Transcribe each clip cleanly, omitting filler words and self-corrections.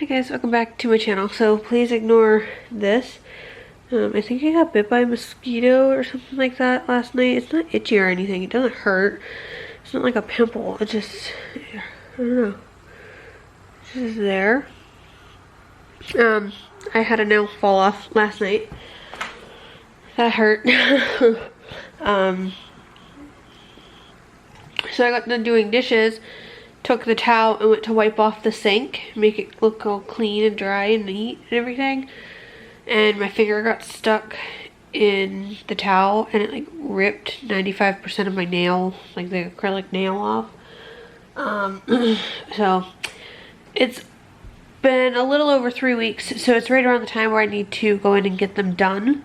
Hi guys, welcome back to my channel. So please ignore this. I think I got bit by a mosquito or something like that last night. It's not itchy or anything. It doesn't hurt. It's not like a pimple. It just, I don't know. It's just there. I had a nail fall off last night. That hurt. So I got done doing dishes, took the towel and went to wipe off the sink, make it look all clean and dry and neat and everything. And my finger got stuck in the towel and it like ripped 95% of my nail, like the acrylic nail off. So it's been a little over 3 weeks, so it's right around the time where I need to go in and get them done.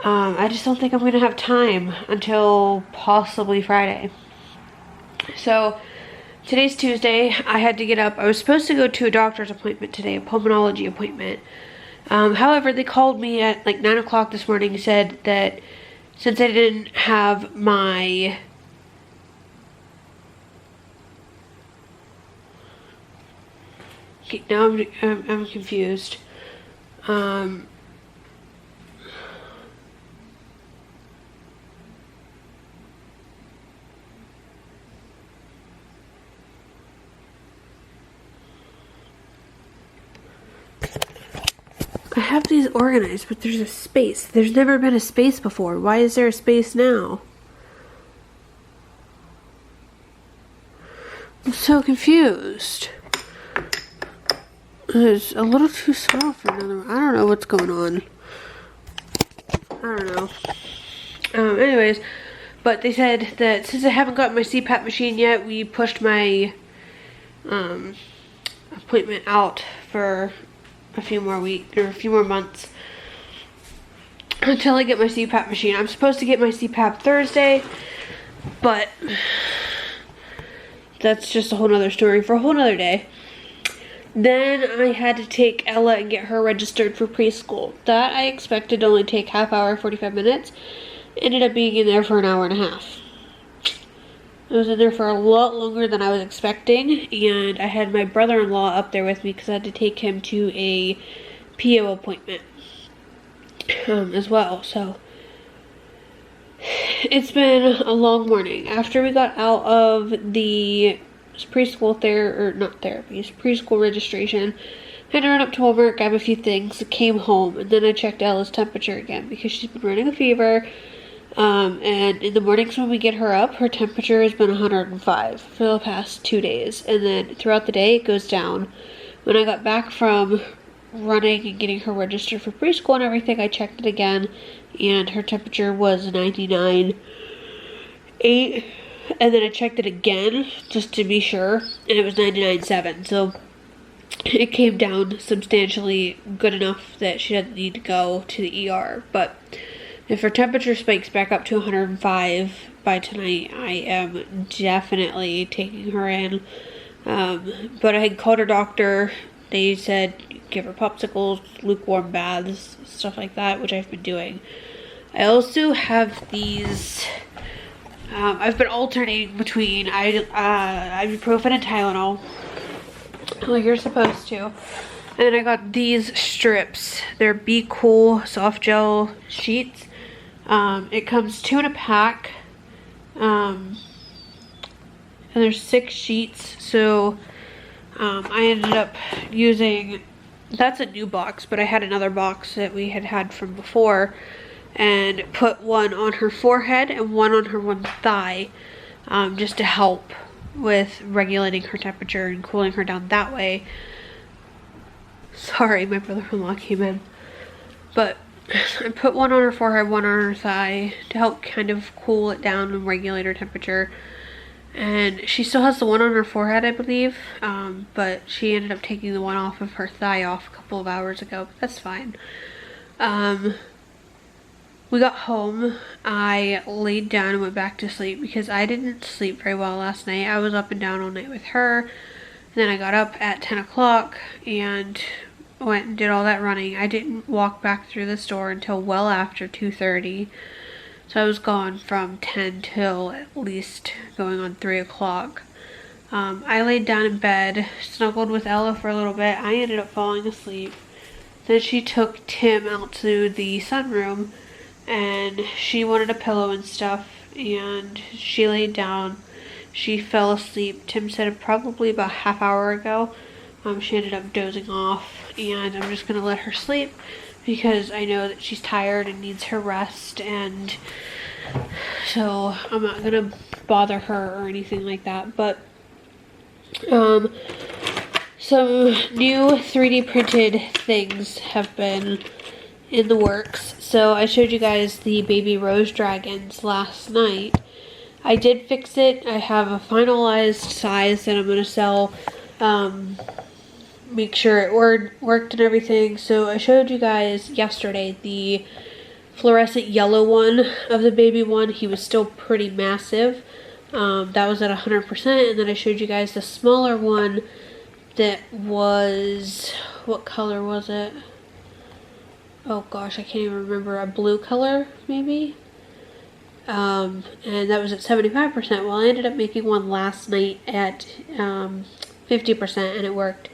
I just don't think I'm gonna have time until possibly Friday. So today's Tuesday. I had to get up. I was supposed to go to a doctor's appointment today, a pulmonology appointment. However, they called me at like 9 o'clock this morning and said that since I didn't have my now I'm confused. I have these organized, but there's a space. There's never been a space before. Why is there a space now? I'm so confused. It's a little too small for another one. I don't know what's going on. I don't know. Anyways, but they said that since I haven't got my CPAP machine yet, we pushed my appointment out for a few more weeks or a few more months until I get my CPAP machine. I'm supposed to get my CPAP Thursday, but that's just a whole nother story for a whole nother day. Then I had to take Ella and get her registered for preschool. That I expected to only take half hour, 45 minutes. Ended up being in there for an hour and a half. I was in there for a lot longer than I was expecting, and I had my brother-in-law up there with me because I had to take him to a PO appointment as well. So it's been a long morning. After we got out of the preschool preschool registration, I had to run up to Walmart, grab a few things, came home, and then I checked Ella's temperature again because she's been running a fever. And in the mornings when we get her up, her temperature has been 105 for the past 2 days. And then throughout the day, it goes down. When I got back from running and getting her registered for preschool and everything, I checked it again, and her temperature was 99.8. And then I checked it again, just to be sure, and it was 99.7. So it came down substantially, good enough that she doesn't need to go to the ER. But if her temperature spikes back up to 105 by tonight, I am definitely taking her in. But I had called her doctor. They said give her popsicles, lukewarm baths, stuff like that, which I've been doing. I also have these, I've been alternating between ibuprofen and Tylenol, like you're supposed to. And then I got these strips. They're Be Cool soft gel sheets. It comes 2 in a pack, and there's 6 sheets, so I ended up using, that's a new box, but I had another box that we had from before, and put one on her forehead and one on her one thigh, just to help with regulating her temperature and cooling her down that way. Sorry, my brother-in-law came in, but I put one on her forehead, one on her thigh to help kind of cool it down and regulate her temperature. And she still has the one on her forehead, I believe, but she ended up taking the one off of her thigh off a couple of hours ago, but that's fine. We got home, I laid down and went back to sleep because I didn't sleep very well last night. I was up and down all night with her, and then I got up at 10 o'clock and went and did all that running. I didn't walk back through the store until well after 2:30. So I was gone from 10 till at least going on 3 o'clock. I laid down in bed, snuggled with Ella for a little bit. I ended up falling asleep. Then she took Tim out to the sunroom, and she wanted a pillow and stuff, and she laid down. She fell asleep. Tim said it probably about half hour ago. She ended up dozing off, and I'm just gonna let her sleep because I know that she's tired and needs her rest, and so I'm not gonna bother her or anything like that. But some new 3D printed things have been in the works. So I showed you guys the baby rose dragons last night. I did fix it. I have a finalized size that I'm going to sell. Make sure it worked and everything. So I showed you guys yesterday the fluorescent yellow one of the baby one. He was still pretty massive. That was at 100%. And then I showed you guys the smaller one that was, what color was it? Oh gosh, I can't even remember. A blue color, maybe? And that was at 75%. Well, I ended up making one last night at 50%, and it worked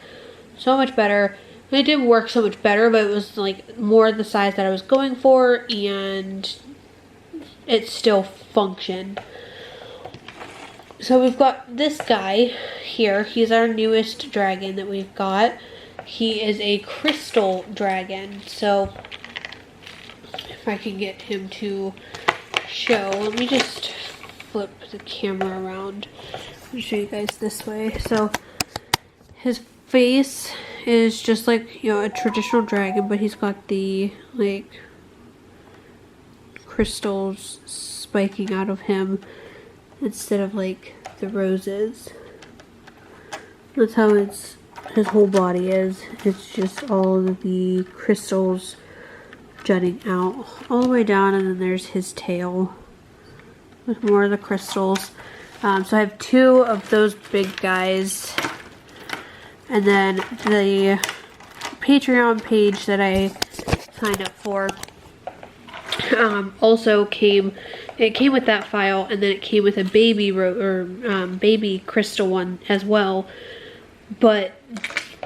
so much better. It didn't work so much better, but it was like more the size that I was going for, and it still functioned. So we've got this guy here. He's our newest dragon that we've got. He is a crystal dragon. So if I can get him to show, let me just flip the camera around and show you guys this way. So his face is just like, you know, a traditional dragon, but he's got the like crystals spiking out of him instead of like the roses. That's how his whole body is. It's just all of the crystals jutting out all the way down, and then there's his tail with more of the crystals. So I have two of those big guys, and then the Patreon page that I signed up for also came with that file, and then it came with a baby baby crystal one as well, but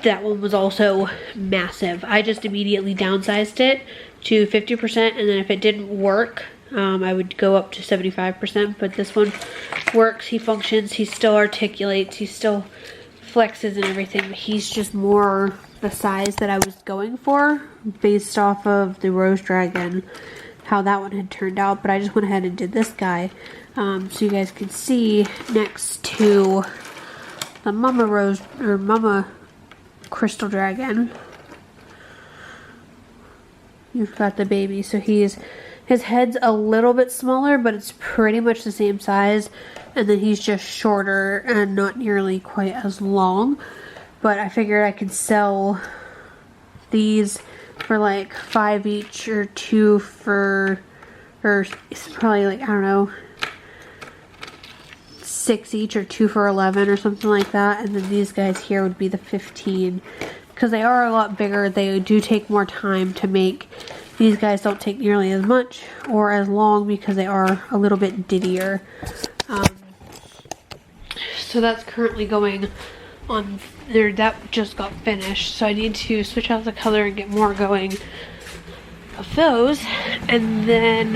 that one was also massive. I just immediately downsized it to 50%, and then if it didn't work, I would go up to 75%, but this one works. He functions, he still articulates, he still flexes and everything, but he's just more the size that I was going for based off of the rose dragon, how that one had turned out. But I just went ahead and did this guy, so you guys can see next to the mama rose or mama crystal dragon, you've got the baby. So his head's a little bit smaller, but it's pretty much the same size, and then he's just shorter and not nearly quite as long. But I figured I could sell these for like $5 each, or 2 for, or it's probably like, I don't know, 6 each, or 2 for 11 or something like that. And then these guys here would be the 15, because they are a lot bigger. They do take more time to make. These guys don't take nearly as much or as long because they are a little bit diddier. So that's currently going on there. That just got finished, so I need to switch out the color and get more going of those. And then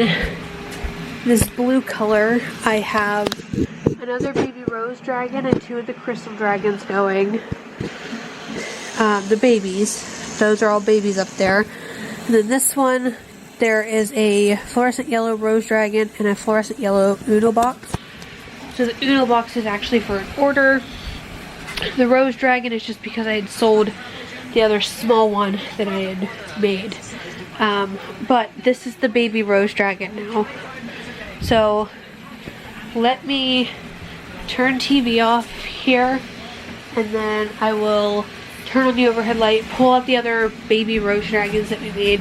this blue color, I have another baby rose dragon and 2 of the crystal dragons going. The babies, those are all babies up there. And then this one, there is a fluorescent yellow rose dragon and a fluorescent yellow Uno box. So the Uno box is actually for an order. The rose dragon is just because I had sold the other small one that I had made. But this is the baby rose dragon now. So let me turn TV off here, and then I will turn on the overhead light, pull out the other baby rose dragons that we made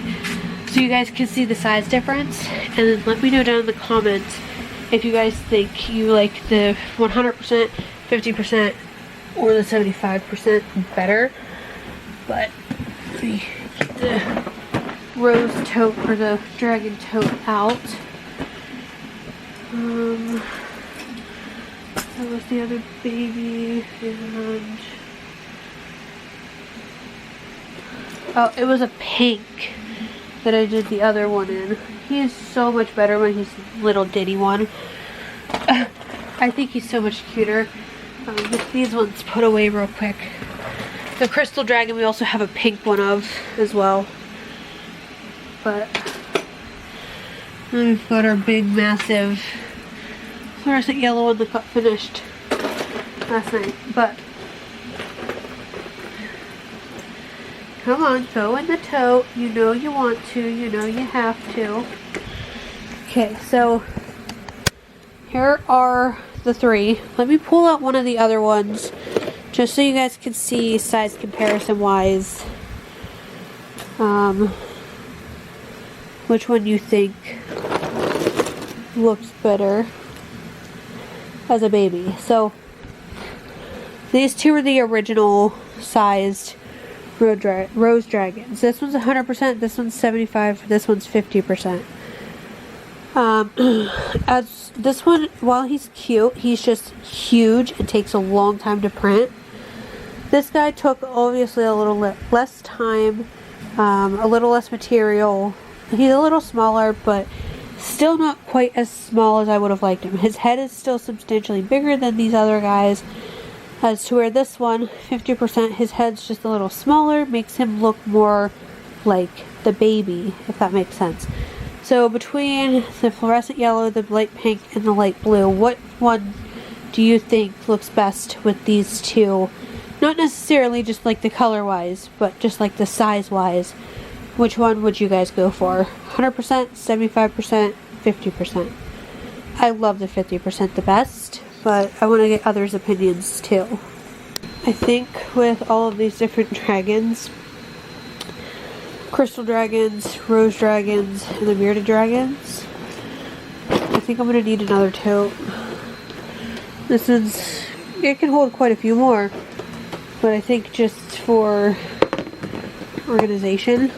so you guys can see the size difference, and then let me know down in the comments if you guys think you like the 100%, 50%, or the 75% better. But let me get the rose tote, or the dragon tote out. That was the other baby, and oh, it was a pink that I did the other one in. He is so much better when he's little ditty one. I think he's so much cuter. Get these ones put away real quick. The crystal dragon we also have a pink one of as well. But we've got our big massive fluorescent yellow one that got finished last night. But come on, go in the tote. You know you want to, you know you have to. Okay, so here are the three. Let me pull out one of the other ones just so you guys can see size comparison wise which one you think looks better as a baby. So these two are the original sized rose dragons. This one's 100%, this one's 75%, this one's 50%. As this one, while he's cute, he's just huge and takes a long time to print. This guy took obviously a little less time, a little less material. He's a little smaller, but still not quite as small as I would have liked him. His head is still substantially bigger than these other guys, as to where this one, 50%, his head's just a little smaller, makes him look more like the baby, if that makes sense. So between the fluorescent yellow, the light pink, and the light blue, what one do you think looks best with these two? Not necessarily just like the color wise, but just like the size wise. Which one would you guys go for? 100%, 75%, 50%. I love the 50% the best, but I want to get others' opinions too. I think with all of these different dragons, crystal dragons, rose dragons, and the bearded dragons, I think I'm going to need another tote. This is, it can hold quite a few more, but I think just for organization,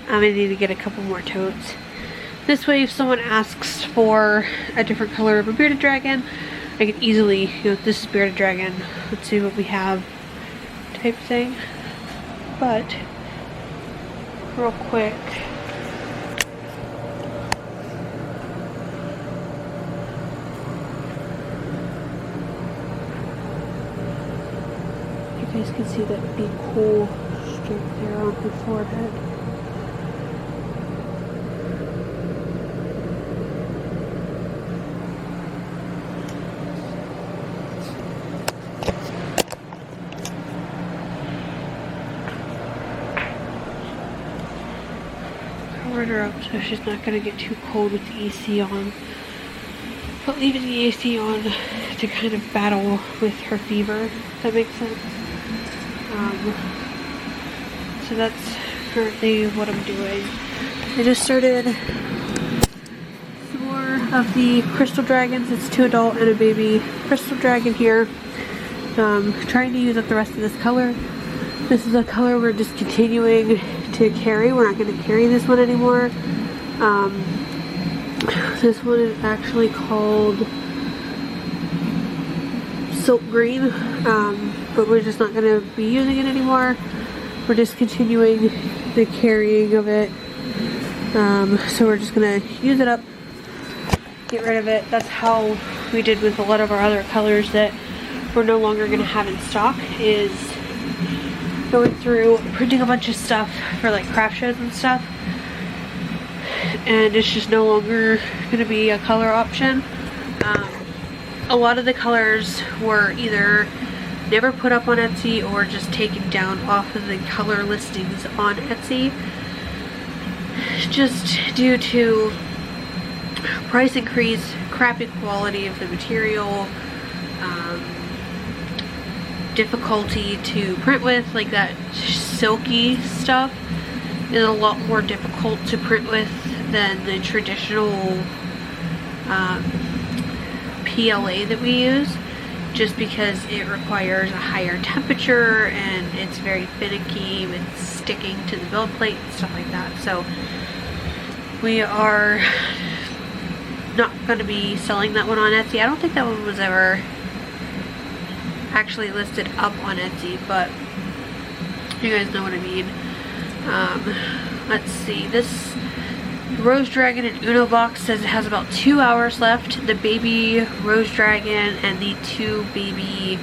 I'm going to need to get a couple more totes. This way, if someone asks for a different color of a bearded dragon, I can easily, you know, this is bearded dragon, let's see what we have, type thing. But, real quick, you guys can see that big cool streak there on her forehead. Covered her up so she's not going to get too cold with the AC on. But leaving the AC on to kind of battle with her fever, if that makes sense. So that's currently what I'm doing. I just started some more of the crystal dragons. It's 2 adult and a baby crystal dragon here. Trying to use up the rest of this color. This is a color we're just continuing to carry. We're not going to carry this one anymore. This one is actually called Silk Green, but we're just not going to be using it anymore. We're just continuing the carrying of it. So we're just going to use it up, get rid of it. That's how we did with a lot of our other colors that we're no longer going to have in stock, is going through printing a bunch of stuff for like craft shows and stuff, and it's just no longer going to be a color option. A lot of the colors were either never put up on Etsy or just taken down off of the color listings on Etsy, just due to price increase, crappy quality of the material, difficulty to print with. Like that silky stuff is a lot more difficult to print with than the traditional PLA that we use, just because it requires a higher temperature and it's very finicky with sticking to the build plate and stuff like that. So we are not going to be selling that one on Etsy. I don't think that one was ever actually listed up on Etsy, but you guys know what I mean. Let's see, this Rose Dragon and Uno box says it has about 2 hours left. The baby Rose Dragon and the 2 baby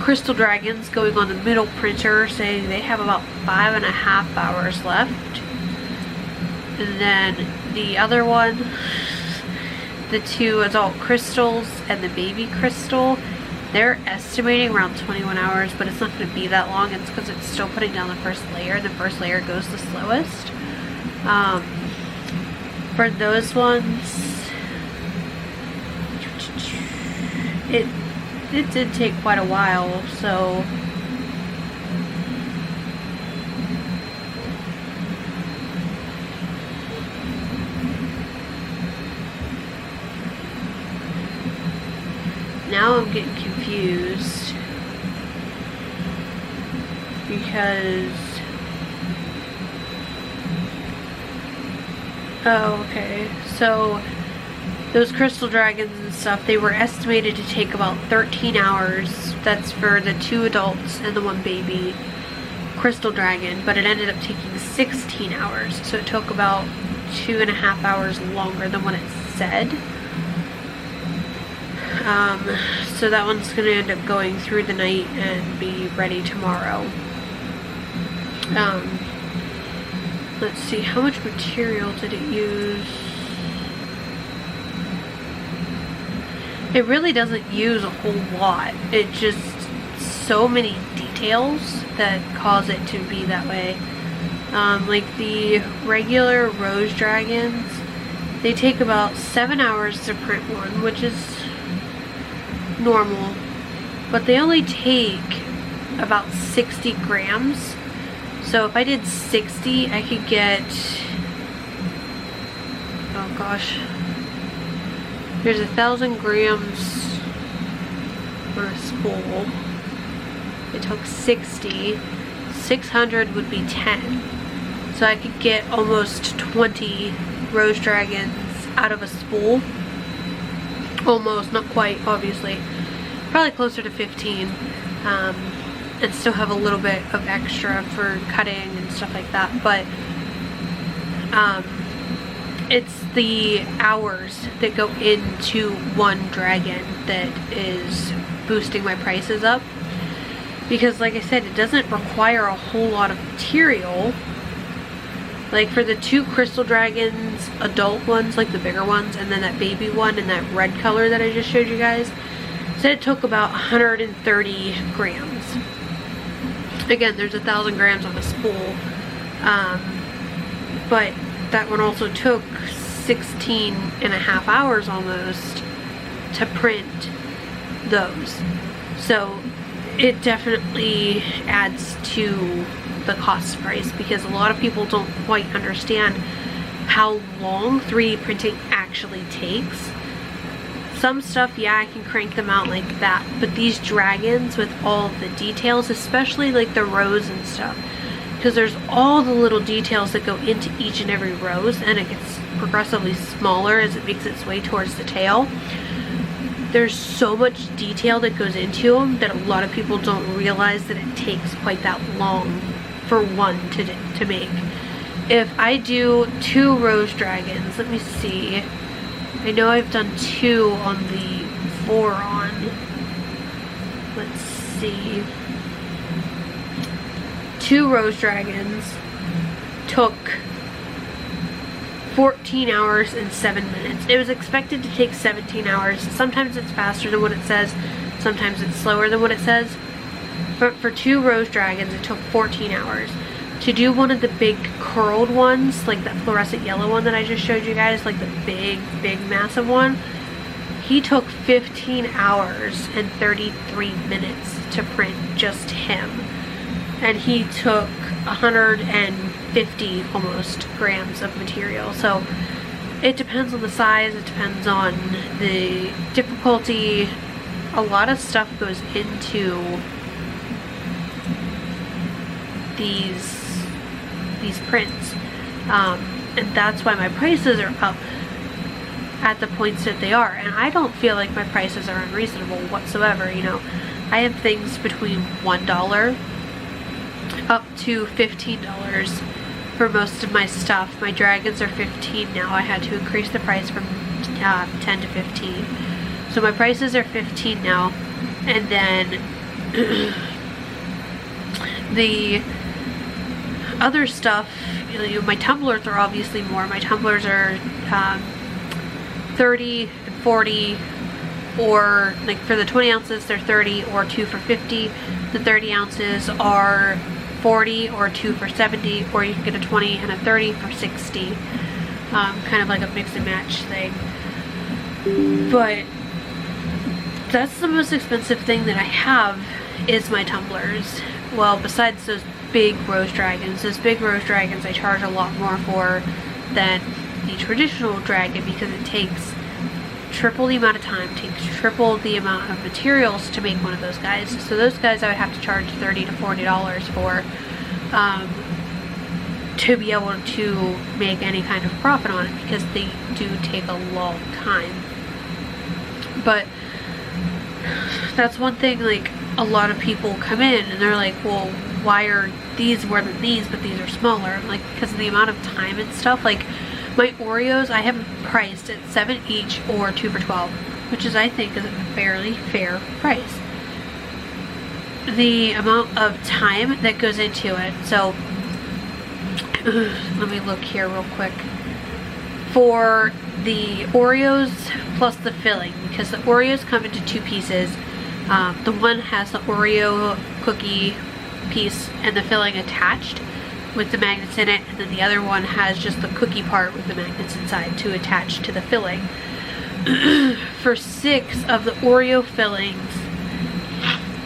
Crystal Dragons going on the middle printer saying they have about 5.5 hours left. And then the other one, the 2 adult crystals and the baby crystal, they're estimating around 21 hours, but it's not going to be that long. It's because it's still putting down the first layer, and the first layer goes the slowest. For those ones, it did take quite a while, so now I'm getting confused because, oh, okay, so those crystal dragons and stuff, they were estimated to take about 13 hours. That's for the 2 adults and the 1 baby crystal dragon, but it ended up taking 16 hours, so it took about 2.5 hours longer than what it said. So that one's going to end up going through the night and be ready tomorrow. Let's see, how much material did it use? It really doesn't use a whole lot. It just, so many details that cause it to be that way. Like the regular Rose Dragons, they take about 7 hours to print one, which is normal, but they only take about 60 grams. So if I did 60, I could get, oh gosh, there's 1,000 grams on a spool. It took 60. 600 would be 10. So I could get almost 20 Rose Dragons out of a spool. Almost, not quite, obviously. Probably closer to 15. And still have a little bit of extra for cutting and stuff like that. But it's the hours that go into one dragon that is boosting my prices up. Because like I said, it doesn't require a whole lot of material. Like for the 2 crystal dragons, adult ones, like the bigger ones, and then that baby one in that red color that I just showed you guys, said it took about 130 grams. Again, there's 1,000 grams on a spool, but that one also took 16.5 hours almost to print those. So it definitely adds to the cost price, because a lot of people don't quite understand how long 3D printing actually takes. Some stuff, yeah, I can crank them out like that, but these dragons with all the details, especially like the rose and stuff, because there's all the little details that go into each and every rose, and it gets progressively smaller as it makes its way towards the tail. There's so much detail that goes into them that a lot of people don't realize that it takes quite that long for one to make. If I do 2 rose dragons, let me see, I know I've done 2 on the Voron. Let's see, 2 rose dragons took 14 hours and 7 minutes. It was expected to take 17 hours. Sometimes it's faster than what it says, sometimes it's slower than what it says. But for 2 rose dragons, it took 14 hours. To do one of the big curled ones, like that fluorescent yellow one that I just showed you guys, like the big massive one, he took 15 hours and 33 minutes to print just him. And he took 150 almost grams of material. So it depends on the size, it depends on the difficulty. A lot of stuff goes into these prints, and that's why my prices are up. at the points that they are. And I don't feel like my prices are unreasonable whatsoever, you know. I have things between $1 up to $15 for most of my stuff. My dragons are $15 now. I had to increase the price from 10 to 15. So my prices are $15 now. And then the other stuff, you know, my tumblers are obviously more. My tumblers are 30 and 40, or like for the 20 ounces they're 30 or 2 for 50. The 30 ounces are 40 or 2 for 70, or you can get a 20 and a 30 for 60. Kind of like a mix and match thing. But that's the most expensive thing that I have, is my tumblers. Well, besides those big rose dragons. Those big rose dragons I charge a lot more for than the traditional dragon, because it takes triple the amount of time, takes triple the amount of materials to make one of those guys. So those guys I would have to charge $30 to $40 for, to be able to make any kind of profit on it, because they do take a long time. But that's one thing, like, a lot of people come in and they're like, well, why are these more than these, but these are smaller? Like, because of the amount of time and stuff. Like, my Oreos, I have priced at 7 each or 2 for 12, which is, I think, is a fairly fair price. The amount of time that goes into it. So, let me look here real quick. For the Oreos plus the filling, because the Oreos come into 2 pieces. The one has the Oreo cookie piece and the filling attached with the magnets in it, and then the other one has just the cookie part with the magnets inside to attach to the filling. For 6 of the Oreo fillings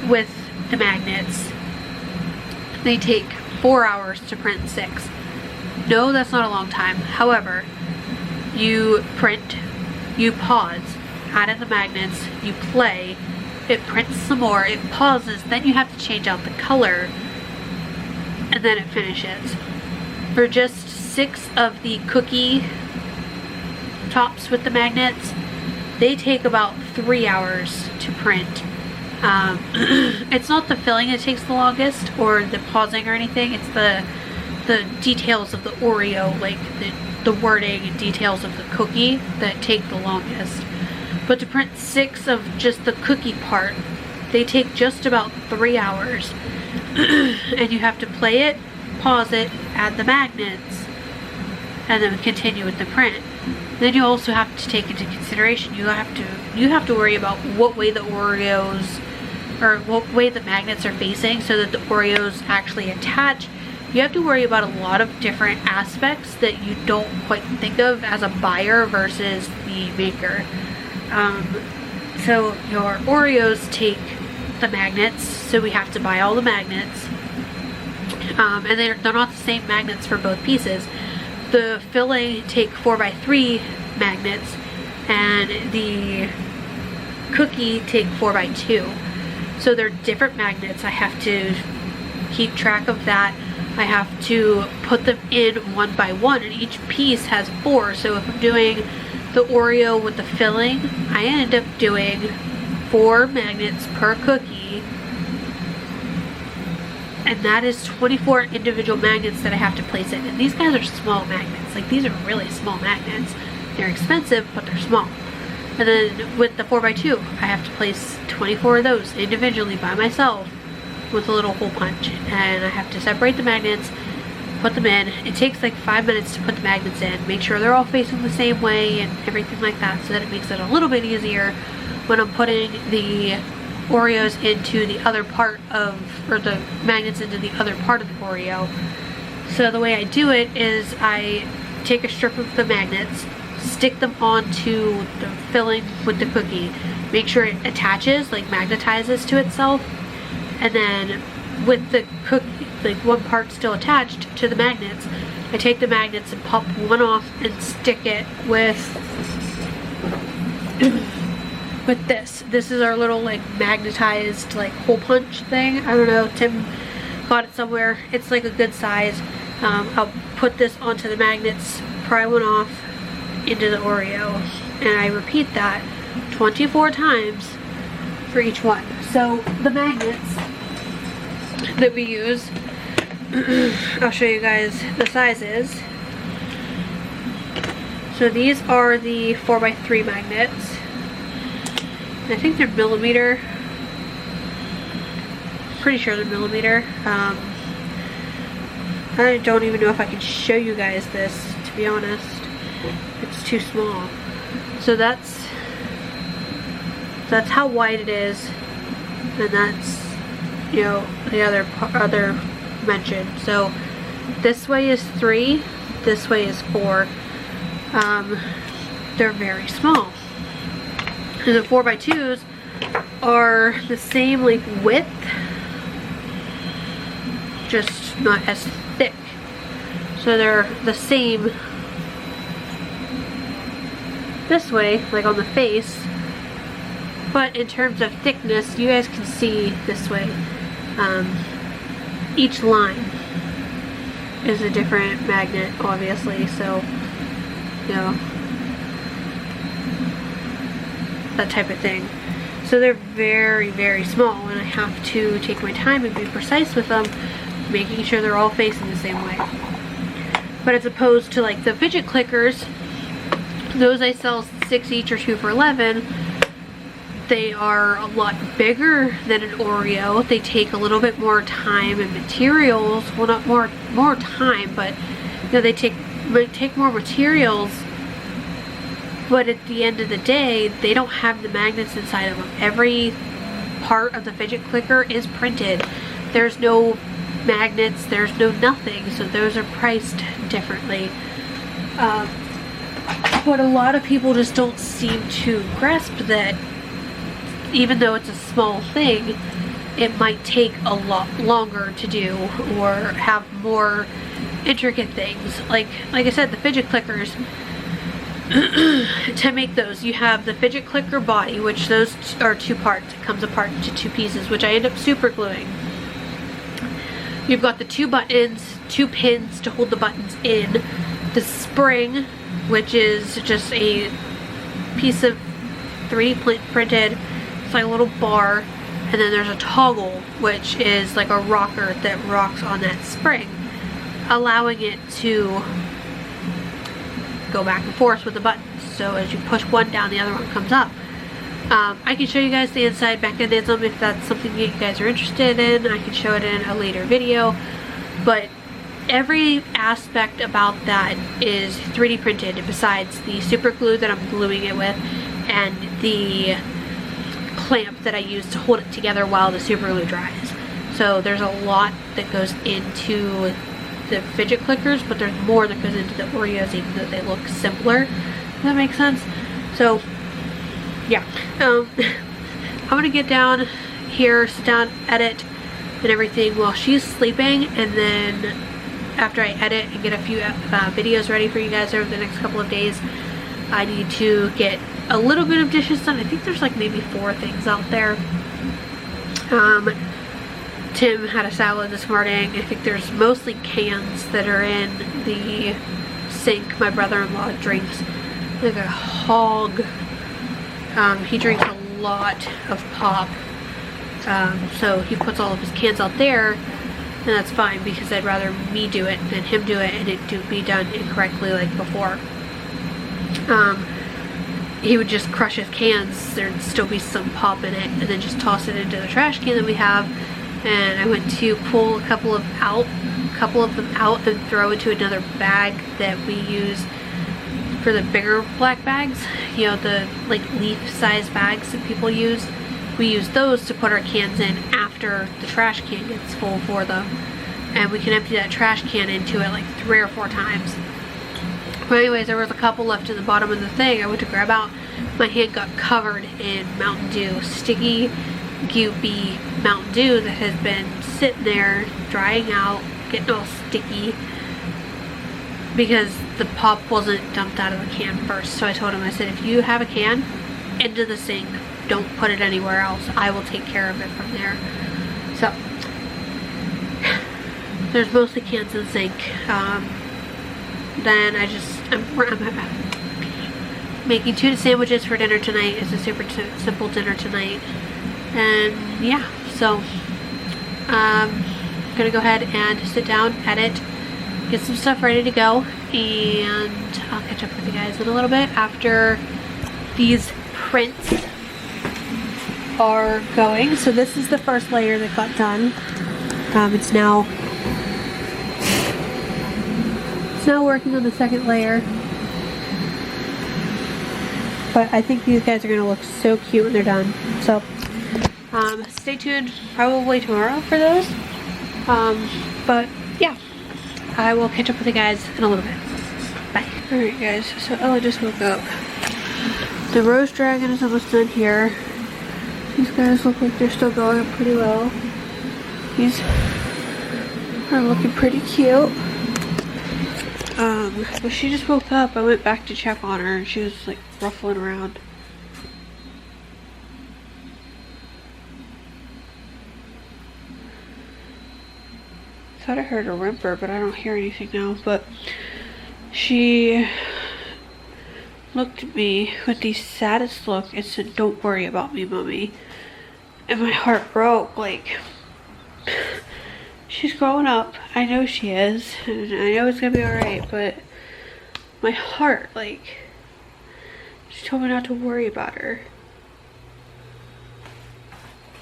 with the magnets, they take 4 hours to print 6. No, that's not a long time. However, you print, you pause, add in the magnets, you play, it prints some more, it pauses, then you have to change out the color, and then it finishes. For just 6 of the cookie tops with the magnets, they take about 3 hours to print. It's not the filling that takes the longest, or the pausing or anything, it's the details of the Oreo, like the wording and details of the cookie that take the longest. But to print 6 of just the cookie part, they take just about 3 hours. And you have to play it, pause it, add the magnets, and then continue with the print. Then you also have to take into consideration, you have to worry about what way the Oreos, or what way the magnets are facing so that the Oreos actually attach. You have to worry about a lot of different aspects that you don't quite think of as a buyer versus the maker. So your Oreos take the magnets, so we have to buy all the magnets, and they're not the same magnets for both pieces. The filling take 4x3 magnets, and the cookie take 4x2. So they're different magnets. I have to keep track of that. I have to put them in one by one, and each piece has 4. So if I'm doing the Oreo with the filling, I end up doing 4 magnets per cookie, and that is 24 individual magnets that I have to place in. And these guys are small magnets. Like, these are really small magnets. They're expensive, but they're small. And then with the 4x2, I have to place 24 of those individually by myself with a little hole punch, and I have to separate the magnets, put them in. It takes like 5 minutes to put the magnets in, make sure they're all facing the same way and everything like that, so that it makes it a little bit easier when I'm putting the Oreos into the other part of, or the magnets into the other part of the Oreo. So the way I do it is I take a strip of the magnets, stick them onto the filling with the cookie, make sure it attaches, like magnetizes to itself, and then with the cookie, like one part still attached to the magnets, I take the magnets and pop one off and stick it with this. This is our little like magnetized like hole punch thing. I don't know, Tim got it somewhere. It's like a good size. I'll put this onto the magnets, pry one off into the Oreo, and I repeat that 24 times for each one. So the magnets that we use, I'll show you guys the sizes. So these are the 4x3 magnets. I think they're millimeter. Pretty sure they're millimeter. I don't even know if I can show you guys this, to be honest. It's too small. So that's how wide it is, and that's, you know, the other mention. So this way is 3, this way is 4. They're very small. And the 4x2s are the same like width, just not as thick. So they're the same this way, like on the face, but in terms of thickness, you guys can see this way. Each line is a different magnet, obviously, so, you know, that type of thing. So they're very, very small, and I have to take my time and be precise with them, making sure they're all facing the same way. But as opposed to like the Fidget Clickers, those I sell 6 each or 2 for $11. They are a lot bigger than an Oreo. They take a little bit more time and materials. Well, not more time, but you know, they might take more materials. But at the end of the day, they don't have the magnets inside of them. Every part of the Fidget Clicker is printed. There's no magnets, there's no nothing, so those are priced differently. But a lot of people just don't seem to grasp that even though it's a small thing, it might take a lot longer to do or have more intricate things. Like I said, the Fidget Clickers, to make those, you have the Fidget Clicker body, which those are 2 parts. It comes apart into 2 pieces, which I end up super gluing. You've got the 2 buttons, 2 pins to hold the buttons in, the spring, which is just a piece of 3D printed, it's like a little bar, and then there's a toggle, which is like a rocker that rocks on that spring, allowing it to go back and forth with the buttons. So as you push one down, the other one comes up. I can show you guys the inside mechanism if that's something that you guys are interested in. I can show it in a later video, but every aspect about that is 3D printed besides the super glue that I'm gluing it with and the clamp that I use to hold it together while the super glue dries. So there's a lot that goes into the Fidget Clickers, but there's more that goes into the Oreos, even though they look simpler. Does that make sense? So yeah, I'm gonna get down here, sit down, edit and everything while she's sleeping, and then after I edit and get a few videos ready for you guys over the next couple of days, I need to get a little bit of dishes done. I think there's like maybe 4 things out there. Tim had a salad this morning. I think there's mostly cans that are in the sink. My brother-in-law drinks like a hog. He drinks a lot of pop. So he puts all of his cans out there, and that's fine because I'd rather me do it than him do it and it be done incorrectly like before. He would just crush his cans, there'd still be some pop in it, and then just toss it into the trash can that we have. And I went to pull a couple of them out and throw into another bag that we use for the bigger black bags, you know, the like leaf size bags that people use. We use those to put our cans in after the trash can gets full for them, and we can empty that trash can into it like 3 or 4 times. But anyways, there was a couple left in the bottom of the thing. I went to grab out, my hand got covered in Mountain Dew, sticky, goopy Mountain Dew that has been sitting there drying out, getting all sticky because the pop wasn't dumped out of the can first. So I told him, I said, if you have a can, into the sink, don't put it anywhere else. I will take care of it from there. So there's mostly cans in the sink. Then making tuna sandwiches for dinner tonight. It's a super simple dinner tonight. And yeah, so I'm gonna go ahead and sit down, edit, get some stuff ready to go, and I'll catch up with you guys in a little bit after these prints are going. So this is the first layer that got done. It's now working on the second layer. But I think these guys are going to look so cute when they're done. So stay tuned probably tomorrow for those. But yeah, I will catch up with you guys in a little bit. Bye. Alright guys, so Ella just woke up. The rose dragon is almost done here. These guys look like they're still going pretty well. These are looking pretty cute. But she just woke up. I went back to check on her and she was like ruffling around. Thought I heard a whimper, but I don't hear anything now. But she looked at me with the saddest look and said, "Don't worry about me, Mommy." And my heart broke. Like, she's growing up. I know she is. And I know it's gonna be alright, but my heart, like, she told me not to worry about her.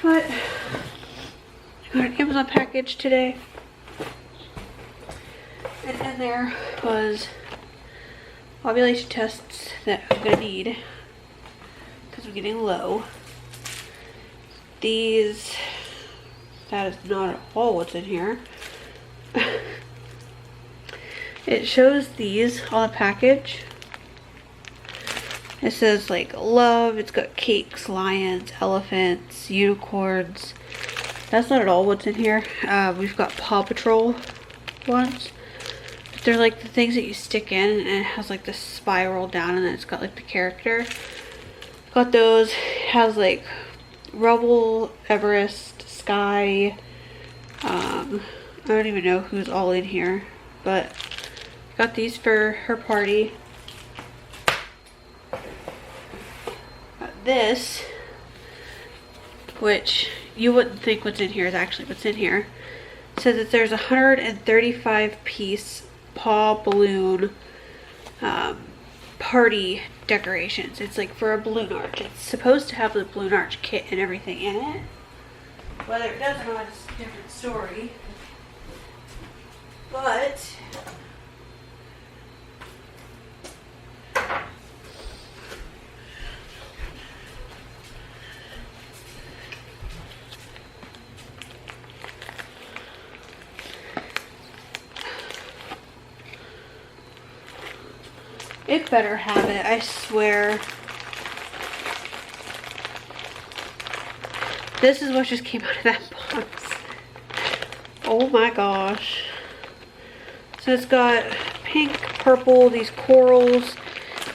But I got an Amazon package today. And in there was ovulation tests that I'm gonna need because I'm getting low. These, that is not at all what's in here. It shows these on the package. It says like love, it's got cakes, lions, elephants, unicorns. That's not at all what's in here. We've got Paw Patrol ones. They're like the things that you stick in and it has like the spiral down and then it's got like the character. Got those. It has like Rubble, Everest, Sky. I don't even know who's all in here, but got these for her party. Got this, which you wouldn't think what's in here is actually what's in here. It says that there's 135 piece paw balloon party decorations. It's like for a balloon arch. It's supposed to have the balloon arch kit and everything in it. Whether it does or not is a different story. But it better have it, I swear. This is what just came out of that box. Oh my gosh. So it's got pink, purple, these corals,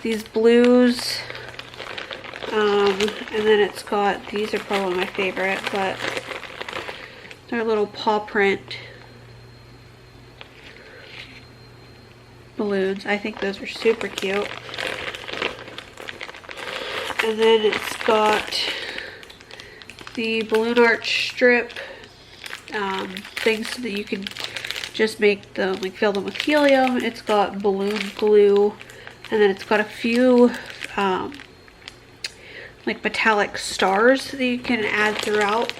these blues, and then it's got, these are probably my favorite, but they're little paw print balloons. I think those are super cute. And then it's got the balloon arch strip, things that you can just make them, like fill them with helium. It's got balloon glue, and then it's got a few like metallic stars that you can add throughout.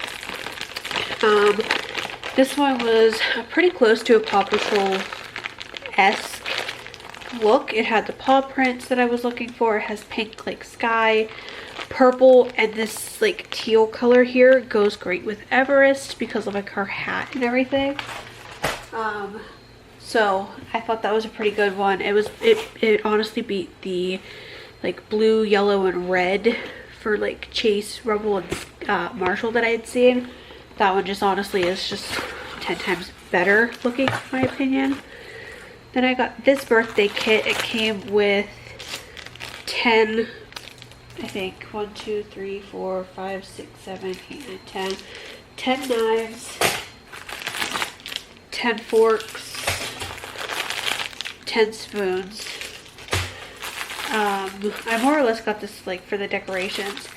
This one was pretty close to a Paw Patrol-esque look. It had the paw prints that I was looking for. It has pink like sky, purple, and this like teal color here goes great with Everest because of like her hat and everything. So I thought that was a pretty good one. It honestly beat the like blue, yellow, and red for like Chase, Rubble, and Marshall that I had seen. That one just honestly is just 10 times better looking in my opinion. Then I got this birthday kit. It came with 10, I think, 1, 2, 3, 4, 5, 6, 7, 8, 9, 10. 10 knives, 10 forks, 10 spoons. I more or less got this like for the decorations.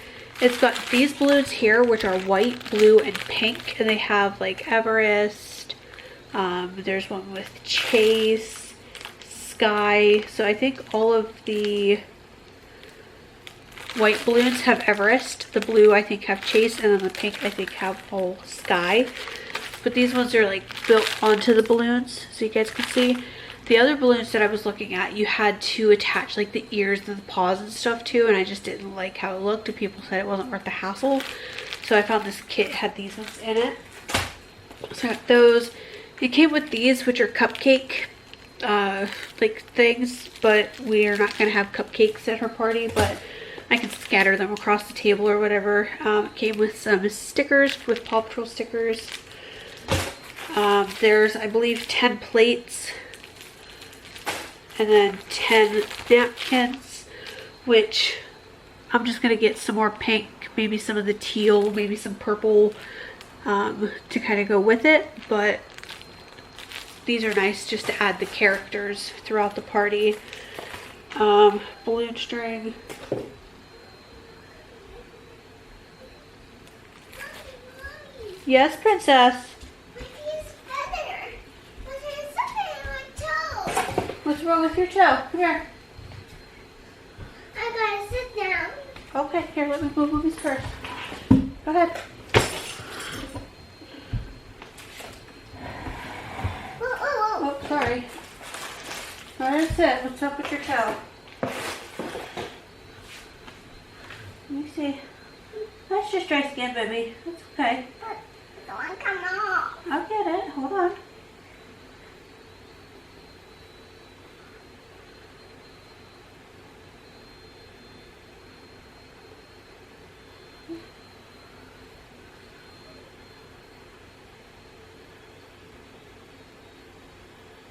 It's got these balloons here, which are white, blue, and pink, and they have like Everest. There's one with Chase, Sky. So I think all of the white balloons have Everest. The blue I think have Chase, and then the pink I think have all Sky. But these ones are like built onto the balloons, so you guys can see. The other balloons that I was looking at, you had to attach like the ears and the paws and stuff to, and I just didn't like how it looked, and people said it wasn't worth the hassle. So I found this kit had these ones in it. So I got those. It came with these, which are cupcake like things, but we are not going to have cupcakes at her party, but I can scatter them across the table or whatever. It came with some stickers, with Paw Patrol stickers. There's, I believe, 10 plates. And then 10 napkins, which I'm just going to get some more pink, maybe some of the teal, maybe some purple to kind of go with it. But these are nice just to add the characters throughout the party. Balloon string. Yes, princess? What's wrong with your toe? Come here. I gotta sit down. Okay, here, let me move movies first. Go ahead. Oh, sorry. Go ahead and sit. What's up with your toe? Let me see. That's just dry skin, baby. That's okay. But don't come off. I'll get it. Hold on.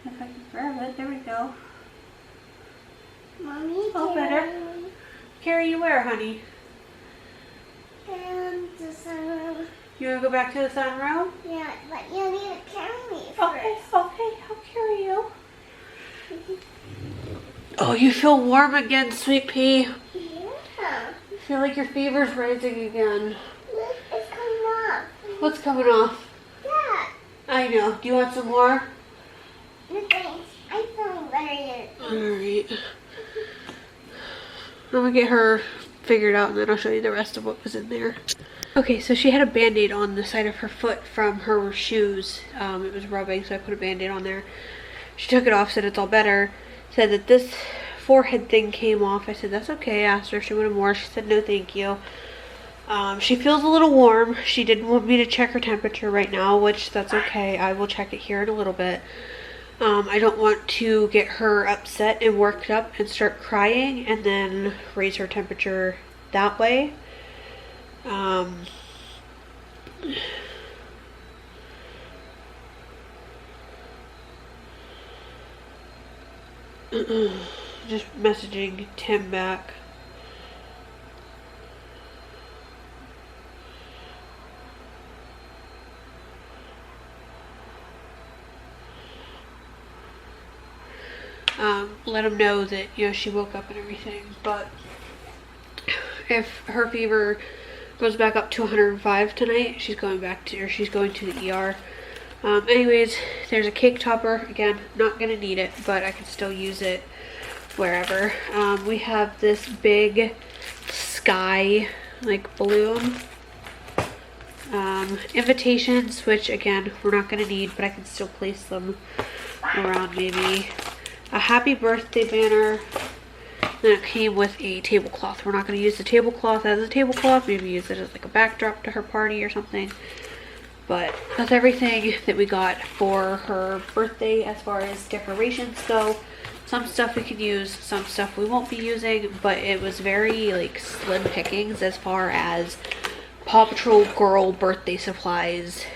If I can grab it, there we go. Mommy, Oh, better. Carry you where, honey? And the sunroom. You want to go back to the sunroom? Yeah, but you need to carry me Okay, first. okay, I'll carry you. Oh, you feel warm again, sweet pea. Yeah. I feel like your fever's rising again. Look, it's coming off. What's coming off? Yeah. I know. Do you want some more? No thanks. I'm feeling better yet. Alright. I'm gonna get her figured out and then I'll show you the rest of what was in there. Okay, so she had a band-aid on the side of her foot from her shoes. It was rubbing, so I put a band-aid on there. She took it off, said it's all better. Said that this forehead thing came off. I said that's okay. I asked her if she wanted more. She said no thank you. She feels a little warm. She didn't want me to check her temperature right now, which that's okay. I will check it here in a little bit. I don't want to get her upset and worked up and start crying and then raise her temperature that way. Just messaging Tim back. Let him know that, you know, she woke up and everything, but if her fever goes back up to 105 tonight, she's going to the ER. Anyways, there's a cake topper. Again, not gonna need it, but I can still use it wherever. We have this big sky like balloon. Invitations, which again we're not gonna need, but I can still place them around. Maybe a happy birthday banner. Then it came with a tablecloth. We're not going to use the tablecloth as a tablecloth. Maybe use it as like a backdrop to her party or something. But that's everything that we got for her birthday as far as decorations go. Some stuff we can use, some stuff we won't be using, but it was very like slim pickings as far as Paw Patrol girl birthday supplies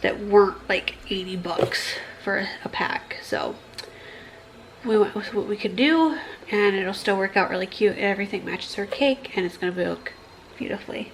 that weren't like 80 bucks for a pack. So we went with what we could do, and it'll still work out really cute. Everything matches her cake, and it's gonna look beautifully.